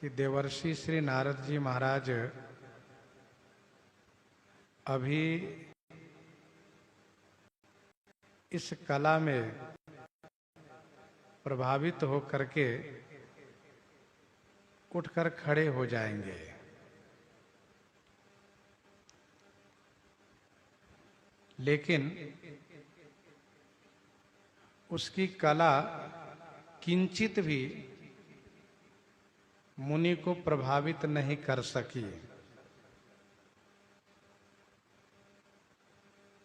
कि देवर्षि श्री नारद जी महाराज अभी इस कला में प्रभावित होकर के उठकर खड़े हो जाएंगे। लेकिन उसकी कला किंचित भी मुनि को प्रभावित नहीं कर सकी।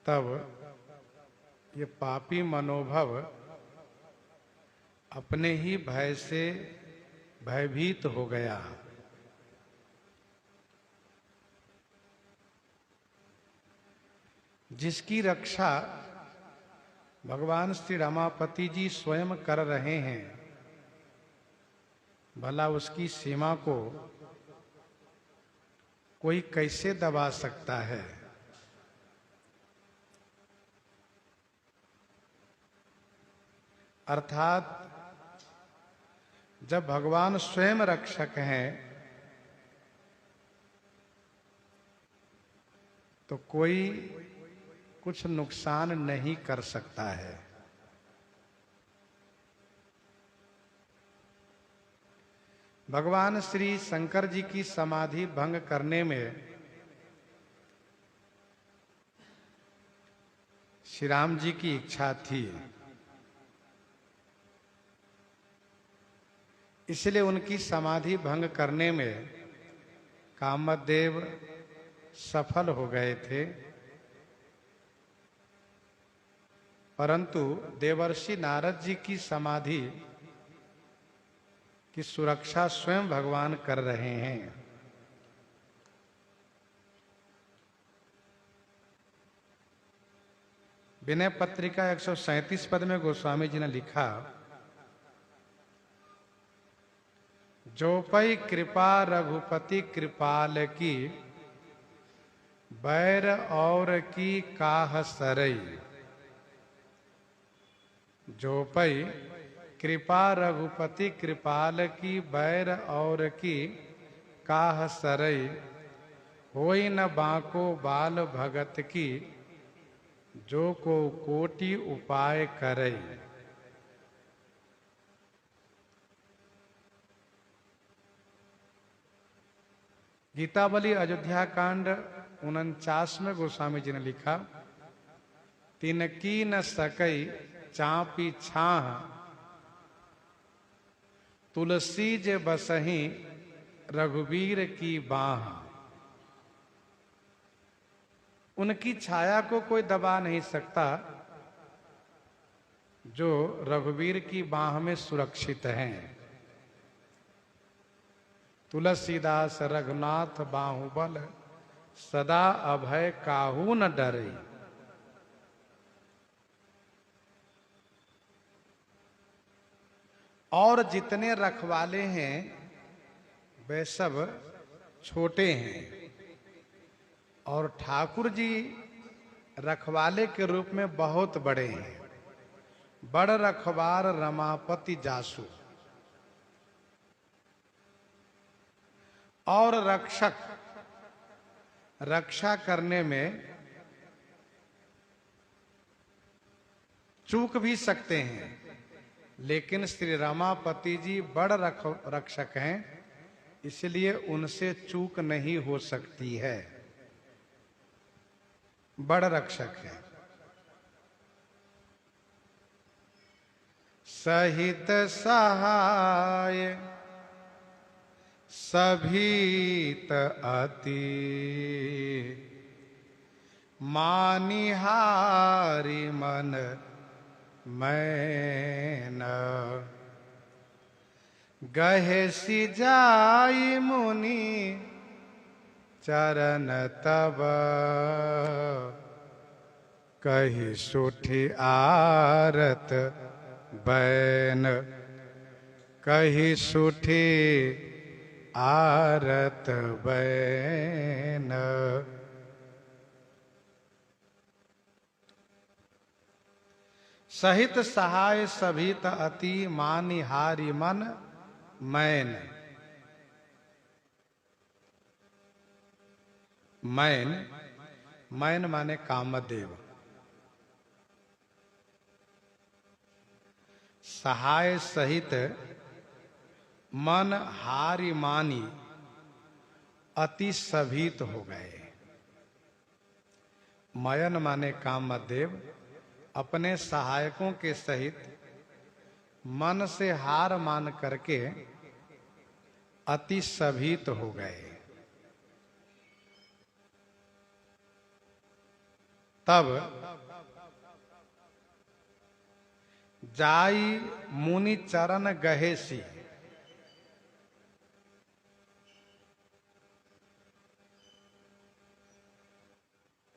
तब ये पापी मनोभव अपने ही भय से भयभीत हो गया। जिसकी रक्षा भगवान श्री रमापति जी स्वयं कर रहे हैं, भला उसकी सीमा को कोई कैसे दबा सकता है। अर्थात जब भगवान स्वयं रक्षक हैं तो कोई कुछ नुकसान नहीं कर सकता है। भगवान श्री शंकर जी की समाधि भंग करने में श्री राम जी की इच्छा थी, इसलिए उनकी समाधि भंग करने में कामदेव सफल हो गए थे। परंतु देवर्षि नारद जी की समाधि की सुरक्षा स्वयं भगवान कर रहे हैं। विनय पत्रिका 137 पद में गोस्वामी जी ने लिखा, जो पै कृपा रघुपति कृपाल की, बैर और की काह सरई। जो पै कृपा रघुपति कृपाल की, बैर और की काह सरई। होई न बाको बाल भगत की, जो को कोटि उपाय करई। गीतावली अयोध्या कांड 49 में गोस्वामी जी ने लिखा, तिनकी न सकई चापी छाह, तुलसी जे बसही रघुवीर की बाह। उनकी छाया को कोई दबा नहीं सकता जो रघुवीर की बाह में सुरक्षित हैं। तुलसीदास रघुनाथ बाहुबल, सदा अभय काहू न डरे। और जितने रखवाले हैं वे सब छोटे हैं, और ठाकुर जी रखवाले के रूप में बहुत बड़े हैं। बड़ रखवार रमापति जासु। और रक्षक रक्षा करने में चूक भी सकते हैं, लेकिन श्री रमापति जी बड़ रक्षक हैं, इसलिए उनसे चूक नहीं हो सकती है। बड़ रक्षक है। सहित सहाय सभीत अति, मानिहारी मन मैन। गहे सी जाई मुनि चरण तब, कही सुठी आरत बैन। कही सुठी आरत बैन। सहित सहाय सभित अति, मानिहारी मन मैन। मैन, मैन माने कामदेव। सहाय सहित मन हारि मानी अति सभीत हो गए। मयन माने कामदेव अपने सहायकों के सहित मन से हार मान करके अति सभीत हो गए। तब जाई मुनि चरण गहे सी।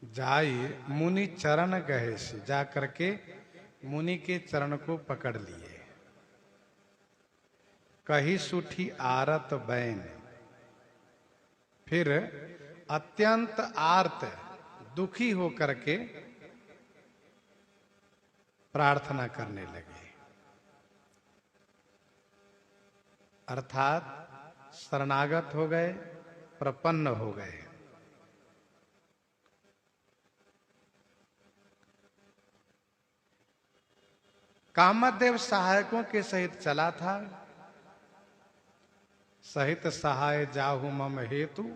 जाई मुनि चरण गहे सी, जा करके मुनि के चरण को पकड़ लिए। कही सुठी आरत बैन, फिर अत्यंत आर्त दुखी होकर के प्रार्थना करने लगे। अर्थात शरणागत हो गए, प्रपन्न हो गए। कामदेव सहायकों के सहित चला था। सहित सहाय जाहु मम हेतु।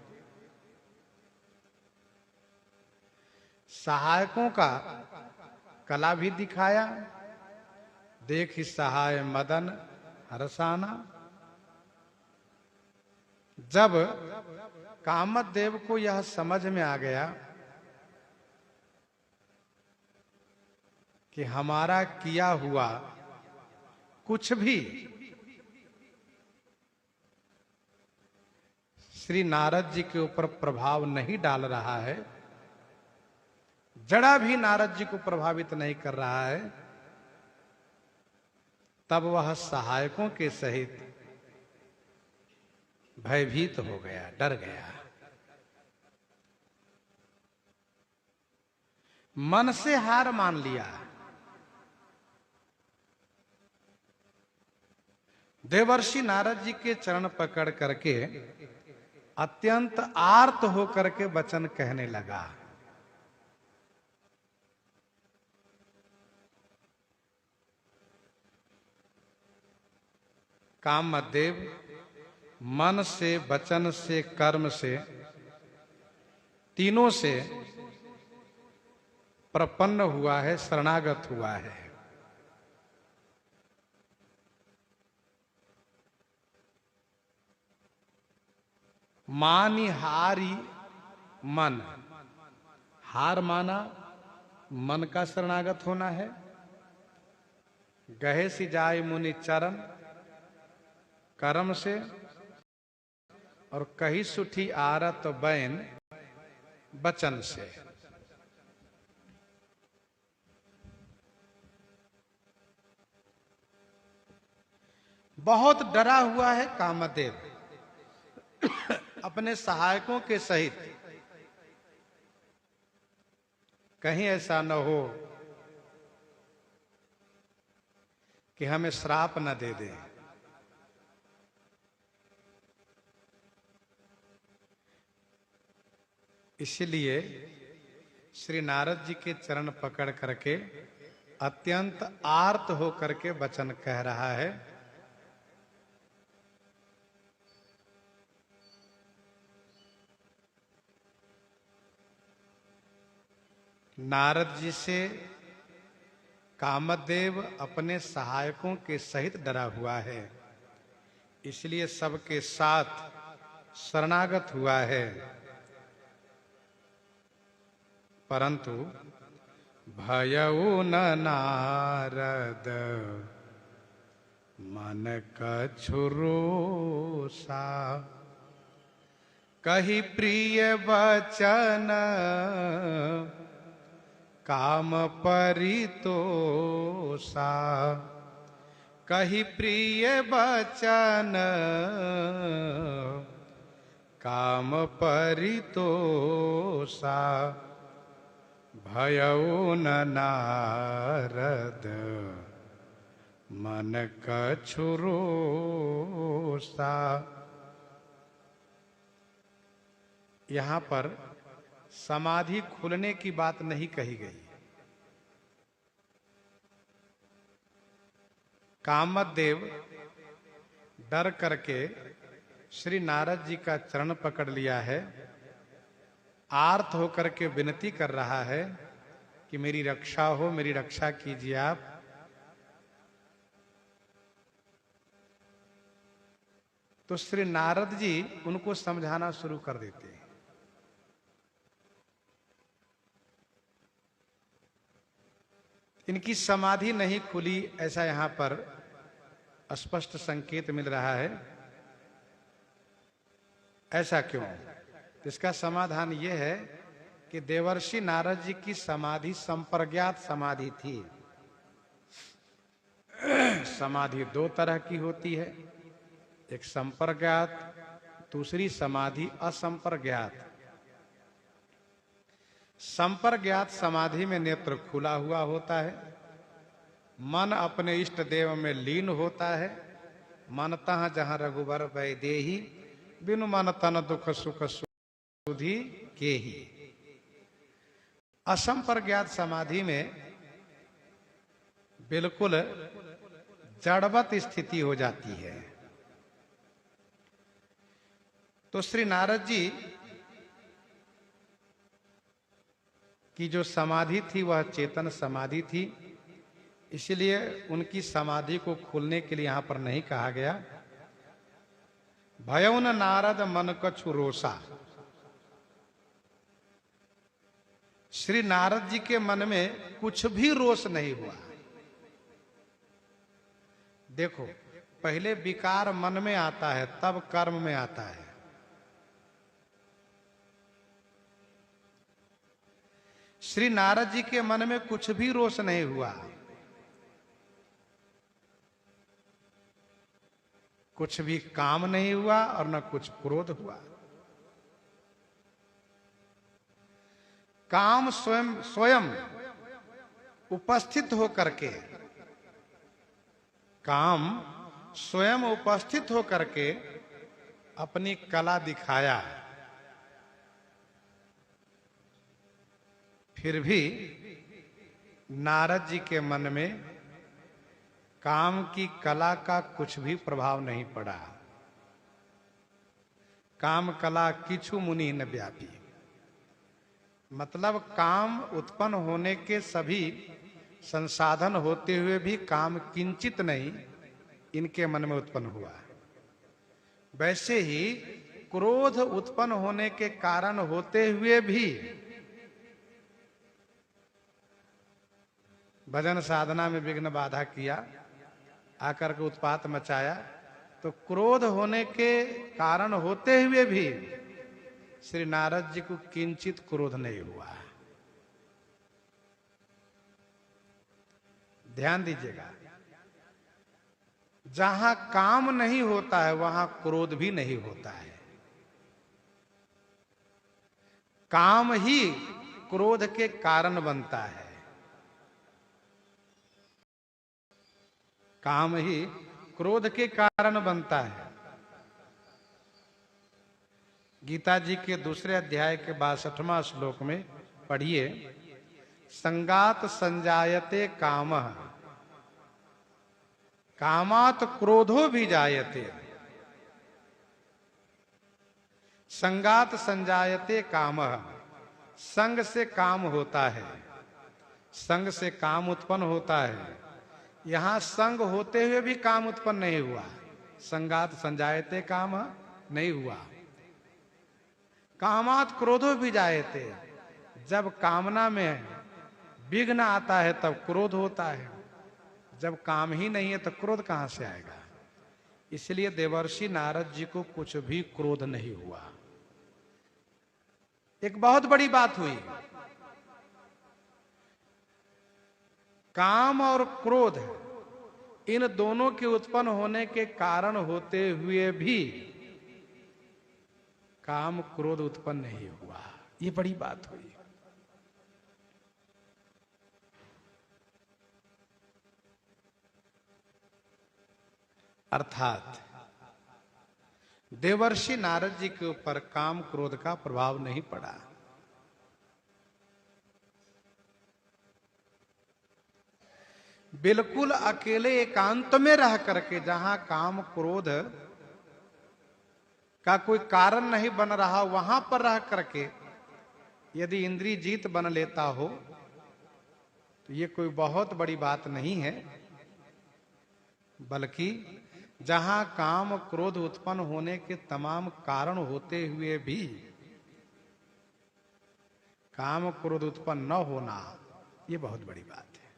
सहायकों का कला भी दिखाया। देखि सहाय मदन हरसाना। जब कामदेव को यह समझ में आ गया कि हमारा किया हुआ कुछ भी श्री नारद जी के ऊपर प्रभाव नहीं डाल रहा है, जड़ा भी नारद जी को प्रभावित नहीं कर रहा है, तब वह सहायकों के सहित भयभीत हो गया, डर गया। मन से हार मान लिया। देवर्षि नारद जी के चरण पकड़ करके अत्यंत आर्त होकर के वचन कहने लगा। कामदेव मन से, वचन से, कर्म से, तीनों से प्रपन्न हुआ है, शरणागत हुआ है। मानी हारी मन, हार माना मन का शरणागत होना है। गहे सी जाय मुनि चरण, कर्म से, और कही सुठी आरत बैन, वचन से। बहुत डरा हुआ है कामदेव अपने सहायकों के सहित। कहीं ऐसा न हो कि हमें श्राप न दे दे। इसलिए श्री नारद जी के चरण पकड़ करके अत्यंत आर्त होकर के वचन कह रहा है। नारद जी से कामदेव अपने सहायकों के सहित डरा हुआ है, इसलिए सबके साथ शरणागत हुआ है। परंतु भयउ न नारद मन कछु रोषा। कही प्रिय वचन काम परितोषा। कही प्रिय वचन काम परितोषा। भयउ न नारद मन कछु रोषा। यहां पर समाधि खुलने की बात नहीं कही गई। कामदेव डर करके श्री नारद जी का चरण पकड़ लिया है, आर्त होकर के विनती कर रहा है कि मेरी रक्षा हो, मेरी रक्षा कीजिए आप। तो श्री नारद जी उनको समझाना शुरू कर देते हैं। इनकी समाधि नहीं खुली ऐसा यहां पर स्पष्ट संकेत मिल रहा है। ऐसा क्यों? इसका समाधान यह है कि देवर्षि नारद जी की समाधि संप्रज्ञात समाधि थी। समाधि दो तरह की होती है, एक संप्रज्ञात, दूसरी समाधि असंप्रज्ञात। संप्रज्ञात समाधि में नेत्र खुला हुआ होता है, मन अपने इष्ट देव में लीन होता है। मनतः जहां रघुबर वैदेही, बिनु मन तन दुख सुख सुधि के ही। असंप्रज्ञात समाधि में बिल्कुल जड़वत स्थिति हो जाती है। तो श्री नारद जी की जो समाधि थी वह चेतन समाधि थी, इसलिए उनकी समाधि को खोलने के लिए यहां पर नहीं कहा गया। भयउन नारद मन कछु रोसा। श्री नारद जी के मन में कुछ भी रोष नहीं हुआ। देखो, पहले विकार मन में आता है, तब कर्म में आता है। श्री नारद जी के मन में कुछ भी रोष नहीं हुआ, कुछ भी काम नहीं हुआ और न कुछ क्रोध हुआ। काम स्वयं उपस्थित होकर के, काम स्वयं उपस्थित होकर के अपनी कला दिखाया, फिर भी नारद जी के मन में काम की कला का कुछ भी प्रभाव नहीं पड़ा। काम कला किछु मुनि न व्यापी। मतलब काम उत्पन्न होने के सभी संसाधन होते हुए भी काम किंचित नहीं इनके मन में उत्पन्न हुआ। वैसे ही क्रोध उत्पन्न होने के कारण होते हुए भी भजन साधना में विघ्न बाधा किया, आकर के उत्पात मचाया। तो क्रोध होने के कारण होते हुए भी श्री नारद जी को किंचित क्रोध नहीं हुआ। ध्यान दीजिएगा, जहां काम नहीं होता है वहां क्रोध भी नहीं होता है। काम ही क्रोध के कारण बनता है। काम ही क्रोध के कारण बनता है। गीता जी के दूसरे अध्याय के 62वां श्लोक में पढ़िए, संगात संजायते कामः, कामात क्रोधो भी जायते। संगात संजायते कामः, संग से काम होता है, संग से काम उत्पन्न होता है। यहां संग होते हुए भी काम उत्पन्न नहीं हुआ। संगात संजायते काम नहीं हुआ। कामात क्रोधो भी जायते, जब कामना में विघ्न आता है तब क्रोध होता है। जब काम ही नहीं है तो क्रोध कहां से आएगा? इसलिए देवर्षि नारद जी को कुछ भी क्रोध नहीं हुआ। एक बहुत बड़ी बात हुई, काम और क्रोध इन दोनों के उत्पन्न होने के कारण होते हुए भी काम क्रोध उत्पन्न नहीं हुआ। ये बड़ी बात हुई। अर्थात देवर्षि नारद जी के ऊपर काम क्रोध का प्रभाव नहीं पड़ा। बिल्कुल अकेले एकांत में रह करके, जहां काम क्रोध का कोई कारण नहीं बन रहा, वहां पर रह करके यदि इंद्रिय जीत बन लेता हो तो ये कोई बहुत बड़ी बात नहीं है। बल्कि जहां काम क्रोध उत्पन्न होने के तमाम कारण होते हुए भी काम क्रोध उत्पन्न न होना, ये बहुत बड़ी बात है।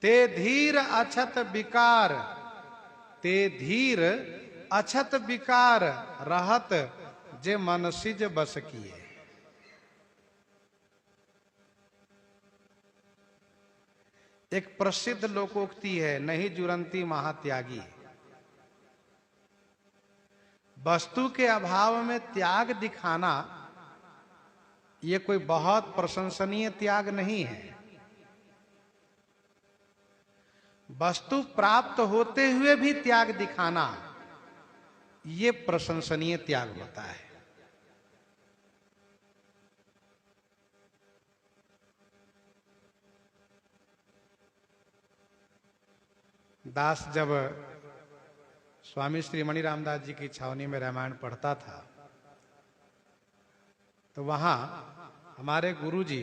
ते धीर अछत विकार, ते धीर अछत विकार रहत जे मनसिज बस किए। एक प्रसिद्ध लोकोक्ति है, नहीं जुरंती महात्यागी। वस्तु के अभाव में त्याग दिखाना ये कोई बहुत प्रशंसनीय त्याग नहीं है। वस्तु प्राप्त होते हुए भी त्याग दिखाना ये प्रशंसनीय त्याग होता है। दास जब स्वामी श्री मणि रामदास जी की छावनी में रामायण पढ़ता था तो वहां हमारे गुरुजी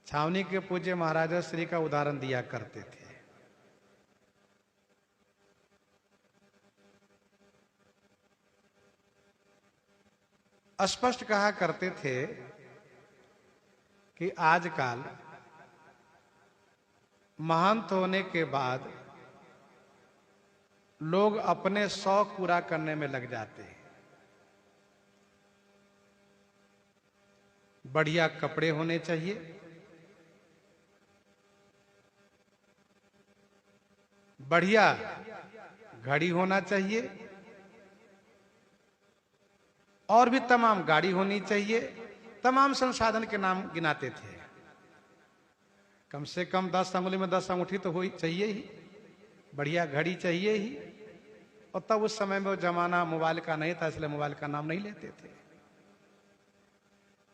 छावनी के पूज्य महाराजा श्री का उदाहरण दिया करते थे। स्पष्ट कहा करते थे कि आजकल महंत होने के बाद लोग अपने शौक पूरा करने में लग जाते हैं। बढ़िया कपड़े होने चाहिए, बढ़िया घड़ी होना चाहिए, और भी तमाम गाड़ी होनी चाहिए। तमाम संसाधन के नाम गिनाते थे। कम से कम 10 अंगुली में 10 अंगूठी तो हो ही चाहिए ही, बढ़िया घड़ी चाहिए ही। और तब उस समय में वो जमाना मोबाइल का नहीं था, इसलिए मोबाइल का नाम नहीं लेते थे।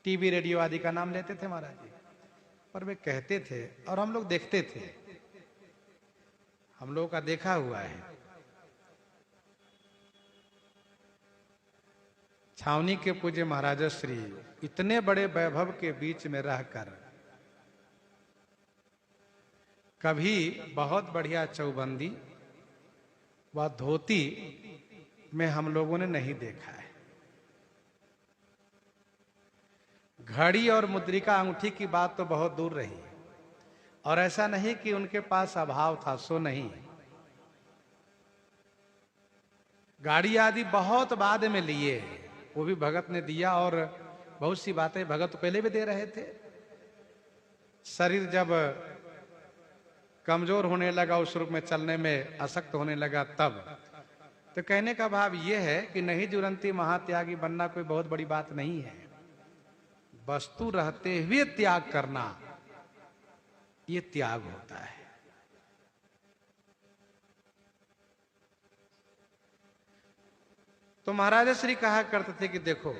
टीवी रेडियो आदि का नाम लेते थे महाराज जी। पर वे कहते थे और हम लोग देखते थे, हम लोगों का देखा हुआ है। छावनी के पूज्य महाराजा श्री इतने बड़े वैभव के बीच में रहकर कभी बहुत बढ़िया चौबंदी व धोती में हम लोगों ने नहीं देखा है। घड़ी और मुद्रिका अंगूठी की बात तो बहुत दूर रही, और ऐसा नहीं कि उनके पास अभाव था, सो नहीं। गाड़ी आदि बहुत बाद में लिए, वो भी भगत ने दिया। और बहुत सी बातें भगत पहले भी दे रहे थे। शरीर जब कमजोर होने लगा, उस रूप में चलने में असक्त होने लगा, तब तो कहने का भाव यह है कि नहीं जुरंती महात्यागी बनना कोई बहुत बड़ी बात नहीं है। वस्तु रहते हुए त्याग करना ये त्याग होता है। तो महाराजा श्री कहा करते थे कि देखो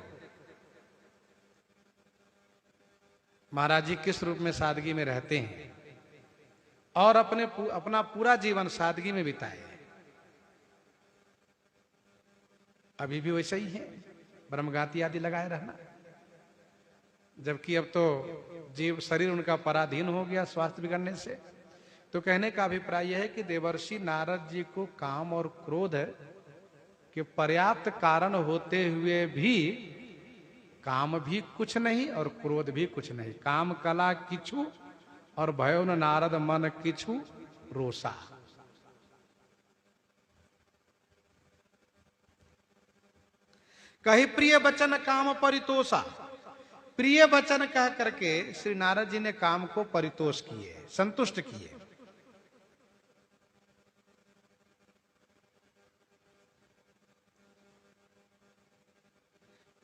महाराज जी किस रूप में सादगी में रहते हैं और अपना पूरा जीवन सादगी में बिताए। अभी भी वैसा ही है, ब्रह्मगाती आदि लगाए रहना। जबकि अब तो जीव शरीर उनका पराधीन हो गया स्वास्थ्य बिगड़ने से। तो कहने का अभिप्राय यह है कि देवर्षि नारद जी को काम और क्रोध के पर्याप्त कारण होते हुए भी काम भी कुछ नहीं और क्रोध भी कुछ नहीं। काम कला किछु और भयो न नारद मन किछु रोसा। कही प्रिय वचन काम परितोषा। प्रिय वचन कह करके श्री नारद जी ने काम को परितोष किए, संतुष्ट किए।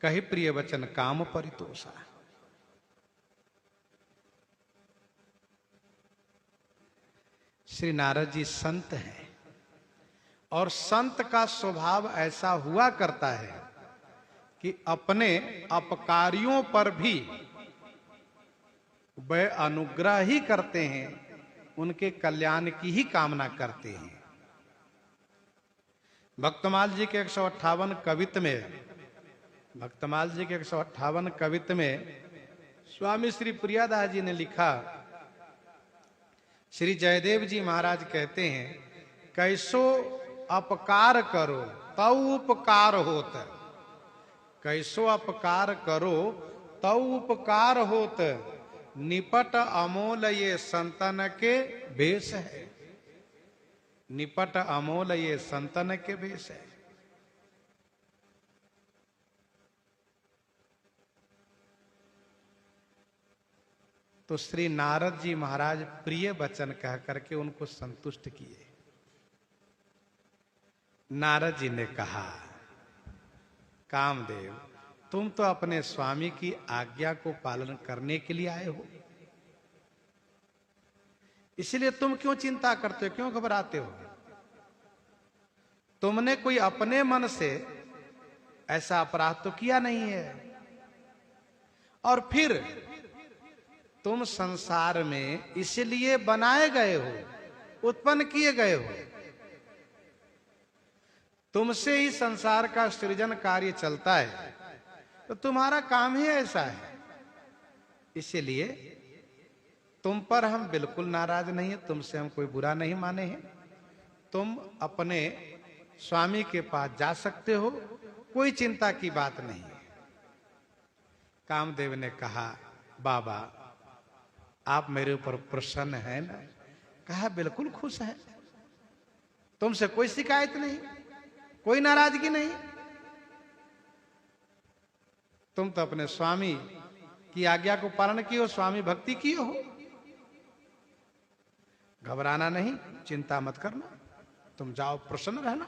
कही प्रिय वचन काम परितोषा। श्री नारद जी संत हैं और संत का स्वभाव ऐसा हुआ करता है कि अपने अपकारियों पर भी वह अनुग्रह ही करते हैं, उनके कल्याण की ही कामना करते हैं। भक्तमाल जी के 158 कवित्त में, भक्तमाल जी के 158 कवित्त में स्वामी श्री प्रियादास जी ने लिखा, श्री जयदेव जी महाराज कहते हैं, कैसो अपकार करो तौ उपकार होत, कैसो अपकार करो तौ उपकार होत, निपट अमोल ये संतन के भेष है, निपट अमोल ये संतन के भेष है। तो श्री नारद जी महाराज प्रिय वचन कह करके उनको संतुष्ट किए। नारद जी ने कहा, कामदेव, तुम तो अपने स्वामी की आज्ञा को पालन करने के लिए आए हो, इसलिए तुम क्यों चिंता करते हो, क्यों घबराते हो? तुमने कोई अपने मन से ऐसा अपराध तो किया नहीं है, और फिर तुम संसार में इसलिए बनाए गए हो, उत्पन्न किए गए हो, तुमसे ही संसार का सृजन कार्य चलता है, तो तुम्हारा काम ही ऐसा है। इसलिए तुम पर हम बिल्कुल नाराज नहीं है, तुमसे हम कोई बुरा नहीं माने हैं, तुम अपने स्वामी के पास जा सकते हो, कोई चिंता की बात नहीं है। कामदेव ने कहा, बाबा आप मेरे ऊपर प्रसन्न है ना? कहा, बिल्कुल खुश है, तुमसे कोई शिकायत नहीं, कोई नाराजगी नहीं, तुम तो अपने स्वामी की आज्ञा को पालन किए हो, स्वामी भक्ति किए हो, घबराना नहीं, चिंता मत करना, तुम जाओ, प्रसन्न रहना।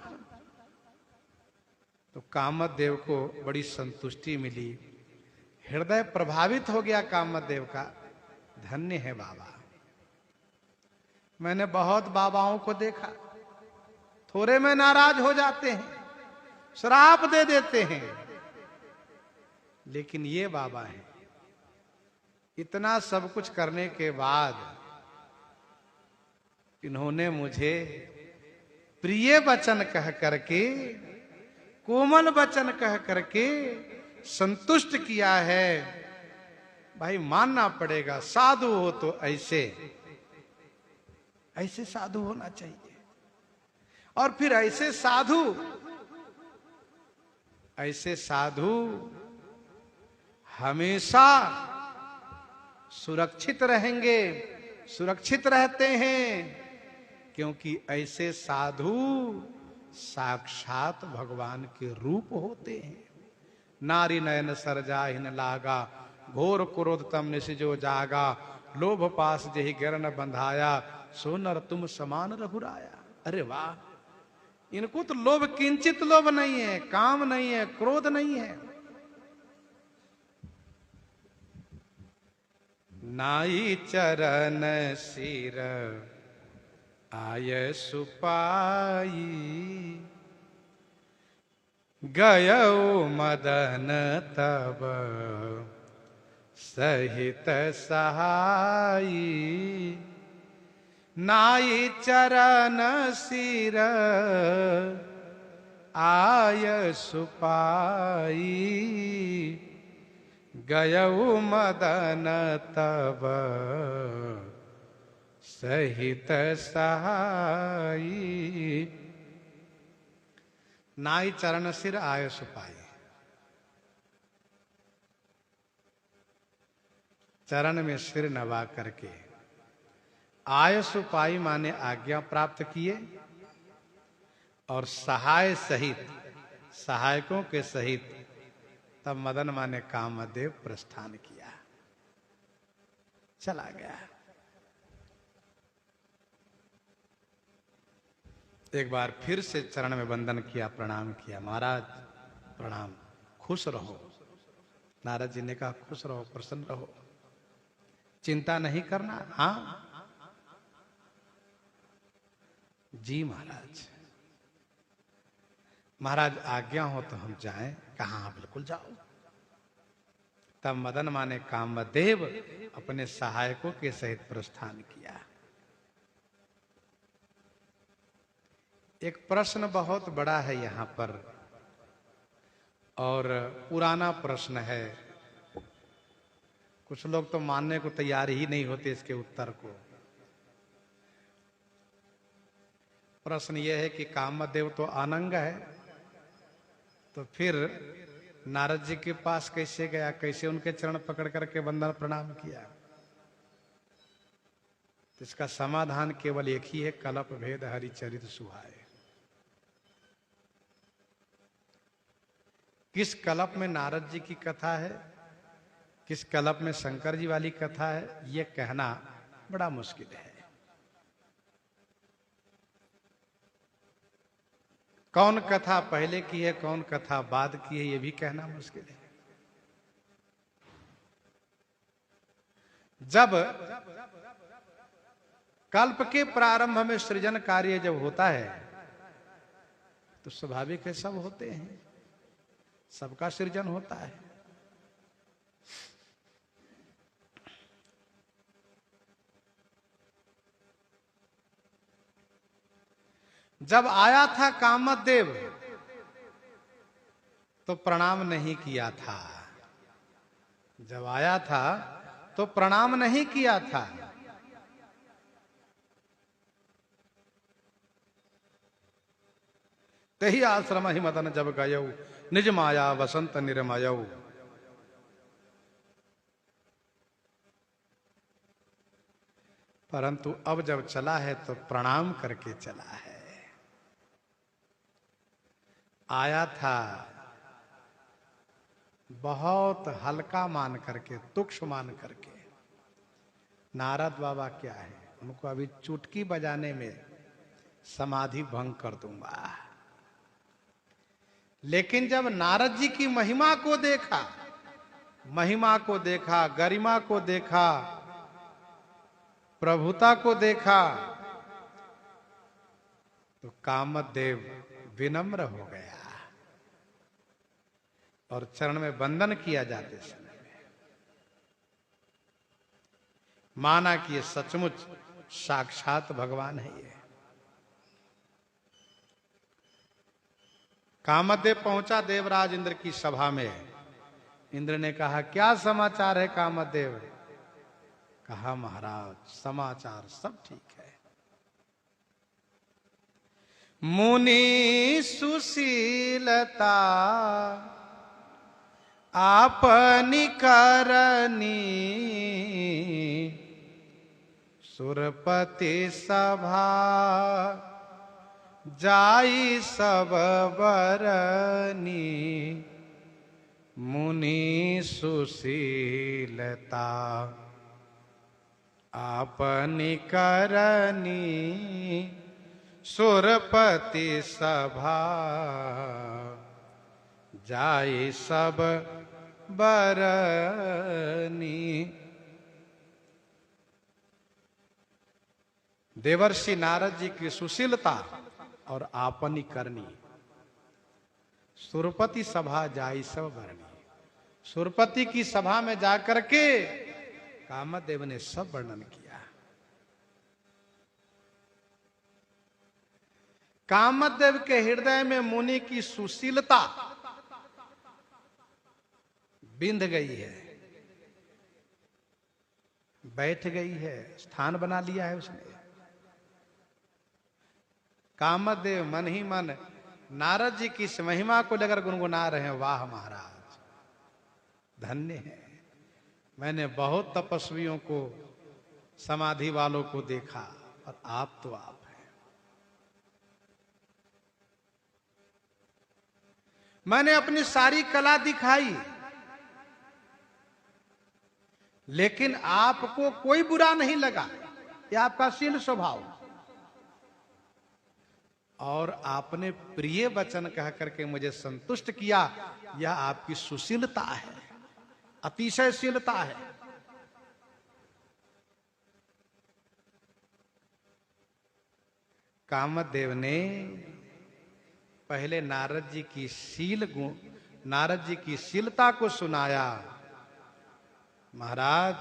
तो कामदेव को बड़ी संतुष्टि मिली, हृदय प्रभावित हो गया कामदेव का। धन्य है बाबा, मैंने बहुत बाबाओं को देखा, थोड़े में नाराज हो जाते हैं, श्राप दे देते हैं, लेकिन ये बाबा है, इतना सब कुछ करने के बाद इन्होंने मुझे प्रिय वचन कह करके, कोमल वचन कह करके संतुष्ट किया है। भाई मानना पड़ेगा, साधु हो तो ऐसे ऐसे साधु होना चाहिए, और फिर ऐसे साधु हमेशा सुरक्षित रहेंगे, सुरक्षित रहते हैं, क्योंकि ऐसे साधु साक्षात भगवान के रूप होते हैं। नारी नयन सरजाहिन लागा, घोर क्रोध तम निसिजो जागा, लोभ पास जहि गिरन बंधाया, सो नर तुम समान रघुराया। अरे वाह, इनको तो लोभ, किंचित लोभ नहीं है, काम नहीं है, क्रोध नहीं है। नाई चरण सिर आय सुपाई, गयो मदन तब सहित सहाई, नाई चरण सिर आय सुपाई, गयो मदन तब सहित सहाई, नाई चरण सिर आय सुपाई। चरण में सिर नवा करके, आय सुपाई माने आज्ञा प्राप्त किए, और सहाय सहित, सहायकों के सहित, तब मदन माने कामदेव प्रस्थान किया, चला गया। एक बार फिर से चरण में वंदन किया, प्रणाम किया, महाराज प्रणाम, खुश रहो। नारद जी ने कहा, खुश रहो, प्रसन्न रहो, चिंता नहीं करना। हाँ जी महाराज, महाराज आज्ञा हो तो हम जाएं। कहा, बिल्कुल जाओ। तब मदन माने कामदेव अपने सहायकों के सहित प्रस्थान किया। एक प्रश्न बहुत बड़ा है यहां पर और पुराना प्रश्न है। कुछ लोग तो मानने को तैयार ही नहीं होते इसके उत्तर को। प्रश्न यह है कि कामदेव तो अनंग है, तो फिर नारद जी के पास कैसे गया, कैसे उनके चरण पकड़ करके वंदन प्रणाम किया? तो इसका समाधान केवल एक ही है, कल्प भेद हरिचरित सुहाए। किस कल्प में नारद जी की कथा है, किस कल्प में शंकर जी वाली कथा है, यह कहना बड़ा मुश्किल है। कौन कथा पहले की है, कौन कथा बाद की है, यह भी कहना मुश्किल है। जब कल्प के प्रारंभ में सृजन कार्य जब होता है तो स्वाभाविक है सब होते हैं, सबका सृजन होता है। जब आया था कामदेव तो प्रणाम नहीं किया था। जब आया था तो प्रणाम नहीं किया था। तही आश्रम ही मदन जब गयऊ निज माया वसंत निर्मयऊ। परंतु अब जब चला है तो प्रणाम करके चला है। आया था बहुत हल्का मान करके, तुक्ष मान करके। नारद बाबा क्या है, उनको अभी चुटकी बजाने में समाधि भंग कर दूंगा। लेकिन जब नारद जी की महिमा को देखा, महिमा को देखा, गरिमा को देखा, प्रभुता को देखा, तो कामदेव विनम्र हो गया और चरण में वंदन किया जाते समय में माना कि ये सचमुच साक्षात भगवान है। ये कामदेव पहुंचा देवराज इंद्र की सभा में। इंद्र ने कहा, क्या समाचार है कामदेव? कहा, महाराज समाचार सब ठीक है। मुनि सुशीलता आपनी करनी, सुरपति सभा जाई सब बरनी। मुनि सुशीलता आपनी करनी, सुरपति सभा जाई सब बरनी। देवर्षि नारद जी की सुशीलता और आपनी करनी, सुरपति सभा जाई सब बरनी। सुरपति की सभा में जाकर के कामदेव ने सब वर्णन किया। कामदेव के हृदय में मुनि की सुशीलता बिंध गई है, बैठ गई है, स्थान बना लिया है उसने। कामदेव मन ही मन नारद जी की इस महिमा को लेकर गुनगुना रहे हैं, वाह महाराज धन्य है। मैंने बहुत तपस्वियों को, समाधि वालों को देखा, और आप तो आप हैं। मैंने अपनी सारी कला दिखाई, लेकिन आपको कोई बुरा नहीं लगा। यह आपका शील स्वभाव, और आपने प्रिय वचन कह करके मुझे संतुष्ट किया। यह आपकी सुशीलता है, अतिशयशीलता है। कामदेव ने पहले नारद जी की शील गुण, नारद जी की शीलता को सुनाया, महाराज,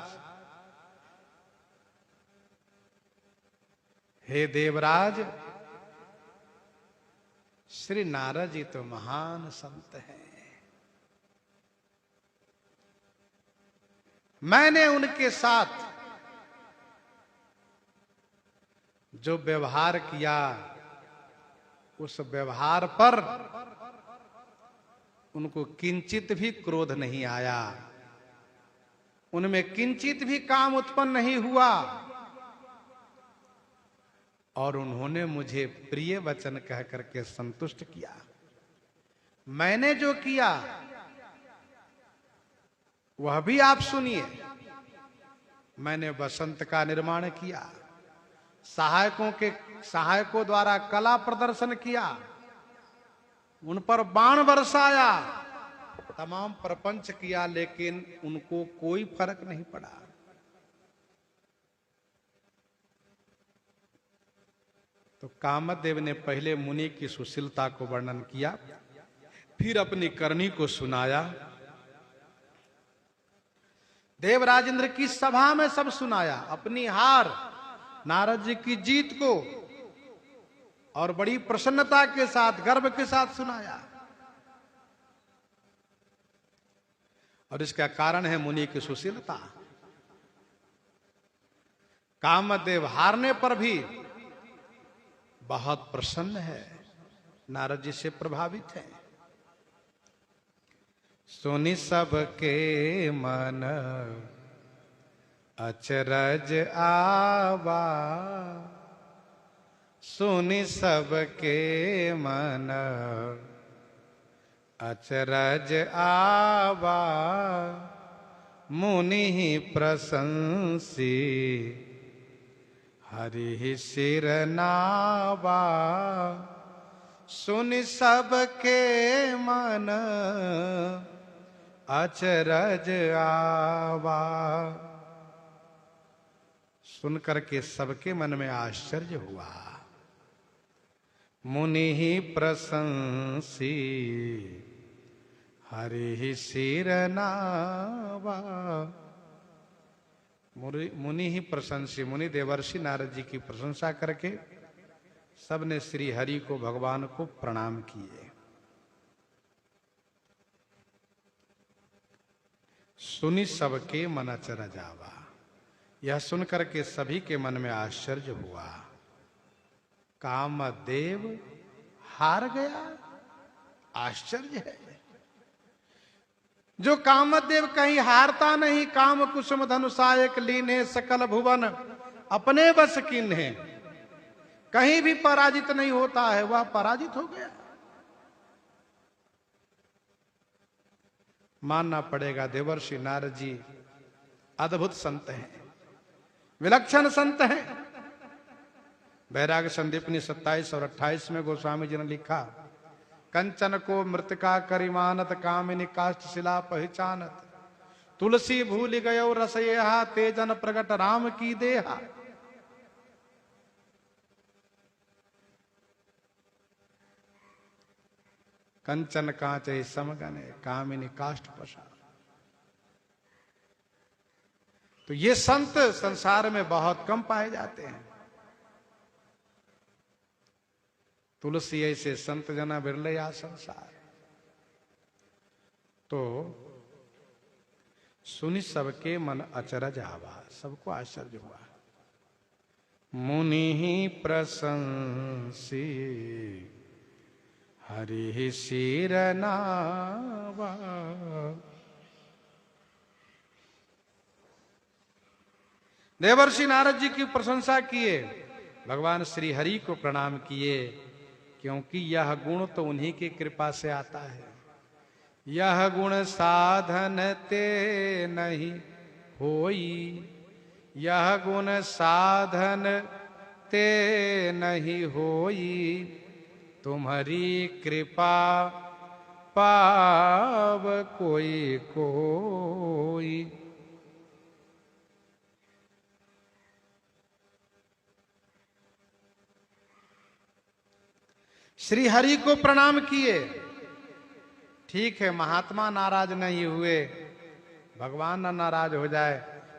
हे देवराज, श्री नारद जी तो महान संत हैं। मैंने उनके साथ जो व्यवहार किया, उस व्यवहार पर उनको किंचित भी क्रोध नहीं आया, उनमें किंचित भी काम उत्पन्न नहीं हुआ, और उन्होंने मुझे प्रिय वचन कह करके संतुष्ट किया। मैंने जो किया वह भी आप सुनिए। मैंने वसंत का निर्माण किया, सहायकों द्वारा कला प्रदर्शन किया, उन पर बाण बरसाया, तमाम प्रपंच किया, लेकिन उनको कोई फर्क नहीं पड़ा। तो कामदेव ने पहले मुनि की सुशीलता को वर्णन किया, फिर अपनी करनी को सुनाया। देवराजेंद्र की सभा में सब सुनाया, अपनी हार, नारद जी की जीत को, और बड़ी प्रसन्नता के साथ, गर्व के साथ सुनाया। और इसका कारण है मुनि की सुशीलता। कामदेव हारने पर भी बहुत प्रसन्न है, नारद जी से प्रभावित है। सुनि सबके मन अचरज आवा, सुनि सबके मन अचरज आवा, मुनि प्रशंसी हरि सिर नावा, सुनि सबके मन अचरज आवा। सुन करके सबके मन में आश्चर्य हुआ। मुनि ही प्रशंसी हरि सिर नावा। मुनि ही प्रशंसी, मुनि देवर्षि नारद जी की प्रशंसा करके सबने श्री हरि को, भगवान को प्रणाम किए। सुनि सबके मन अचरज आवा, यह सुनकर के सभी के मन में आश्चर्य हुआ। कामदेव हार गया, आश्चर्य है। जो कामदेव कहीं हारता नहीं, काम कुसुम धनुषायक लीने, सकल भुवन अपने बस कीन्हे, कहीं भी पराजित नहीं होता है, वह पराजित हो गया। मानना पड़ेगा, देवर्षि नारद जी अद्भुत संत हैं, विलक्षण संत हैं। वैराग्य संदीपनी 27 और 28 में गोस्वामी जी ने लिखा, कंचन को मृतिका करिमानत, कामिनी काष्ठ शिला पहचानत, तुलसी भूल गयो रसयेहा, तेजन प्रगट राम की देहा। कंचन कांचे समगने, कामिनी काष्ठ पशा। तो ये संत संसार में बहुत कम पाए जाते हैं। तुलसी ऐसे संत जना बिरले या संसार। तो सुनि सबके मन अचरज आवा, सबको आश्चर्य हुआ। मुनि ही प्रशंसी हरि सिर नावा। देवर्षि नारद जी की प्रशंसा किए, भगवान श्री हरि को प्रणाम किए, क्योंकि यह गुण तो उन्हीं की कृपा से आता है। यह गुण साधन ते नहीं होई, यह गुण साधन ते नहीं होई, तुम्हारी कृपा पाव कोई कोई। श्री हरि को प्रणाम किए। ठीक है, महात्मा नाराज नहीं हुए, भगवान ना नाराज हो जाए,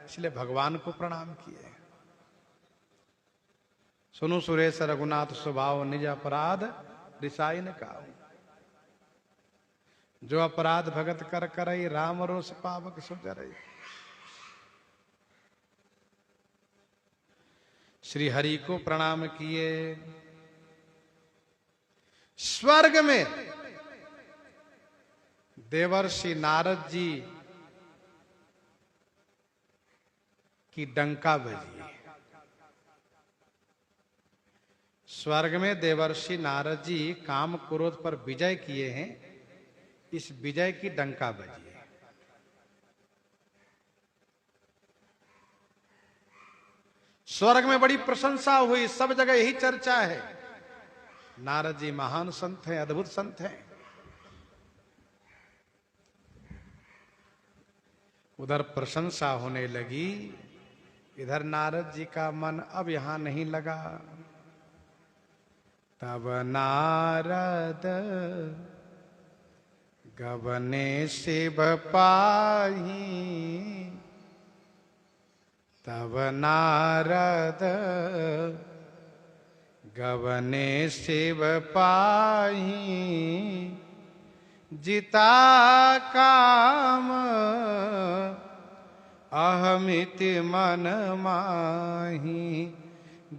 इसलिए भगवान को प्रणाम किए। सुनु सुरेश रघुनाथ स्वभाव निज अपराध रिसाई न काऊ। जो अपराध भगत कर करई राम रोष पावक सुजरई। श्री हरि को प्रणाम किए। स्वर्ग में देवर्षि नारद जी की डंका बजी। स्वर्ग में देवर्षि नारद जी काम क्रोध पर विजय किए हैं, इस विजय की डंका बजी है। स्वर्ग में बड़ी प्रशंसा हुई, सब जगह यही चर्चा है, नारद जी महान संत हैं, अद्भुत संत हैं। उधर प्रशंसा होने लगी, इधर नारद जी का मन अब यहां नहीं लगा। तब नारद गबने शिव पाही। तब नारद गबने शिव पाही। जिता काम अहमिति मन माही।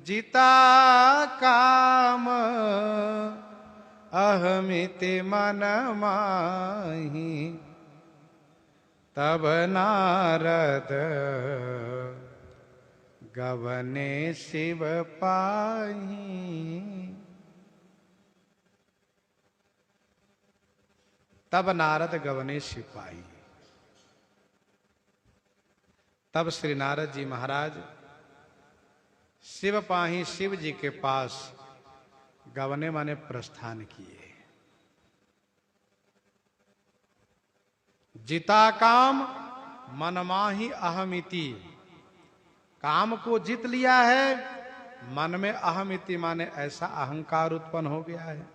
जिता काम अहमिति मन माही। तब नारद गबने शिव पाही। तब नारद गबने शिव पाही। तब श्री नारद जी महाराज शिव पाही, शिव जी के पास गबने माने प्रस्थान किए। जिता काम मन माही अहमिति। काम को जीत लिया है, मन में अहमिति माने ऐसा अहंकार उत्पन्न हो गया है।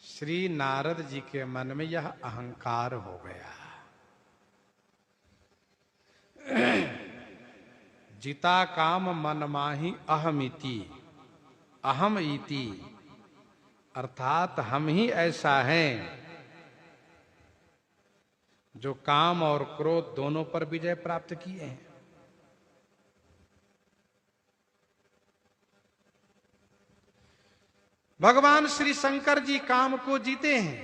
श्री नारद जी के मन में यह अहंकार हो गया। जिता काम मन माही अहमिति। अहम इति अर्थात हम ही ऐसा हैं जो काम और क्रोध दोनों पर विजय प्राप्त किए हैं। भगवान श्री शंकर जी काम को जीते हैं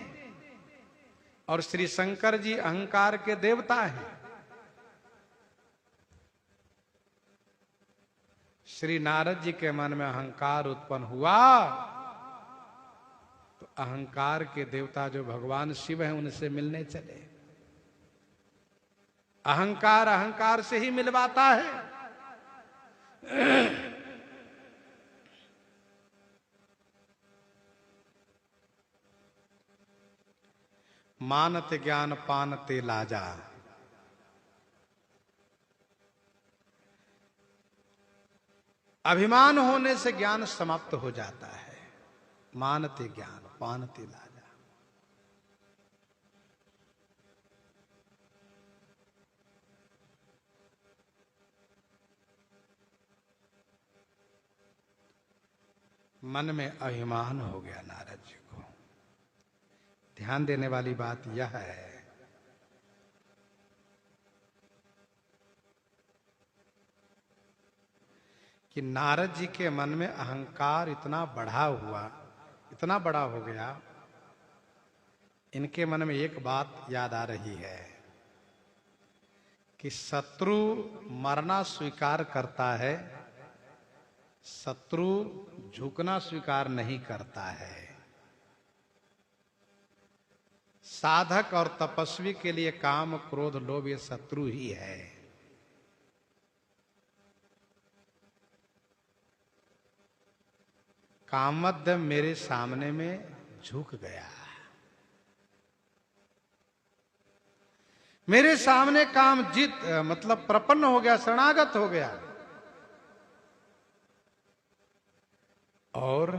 और श्री शंकर जी अहंकार के देवता हैं। श्री नारद जी के मन में अहंकार उत्पन्न हुआ तो अहंकार के देवता जो भगवान शिव हैं उनसे मिलने चले। अहंकार अहंकार से ही मिलवाता है। मानत ज्ञान पानते लाजा। अभिमान होने से ज्ञान समाप्त हो जाता है। मानते ज्ञान पानते लाजा। मन में अभिमान हो गया नारद जी को। ध्यान देने वाली बात यह है कि नारद जी के मन में अहंकार इतना बढ़ा हुआ, इतना बड़ा हो गया, इनके मन में एक बात याद आ रही है कि शत्रु मरना स्वीकार करता है, शत्रु झुकना स्वीकार नहीं करता है। साधक और तपस्वी के लिए काम क्रोध लोभ ये शत्रु ही है। कामद मेरे सामने में झुक गया। मेरे सामने काम जीत मतलब प्रपन्न हो गया, शरणागत हो गया। और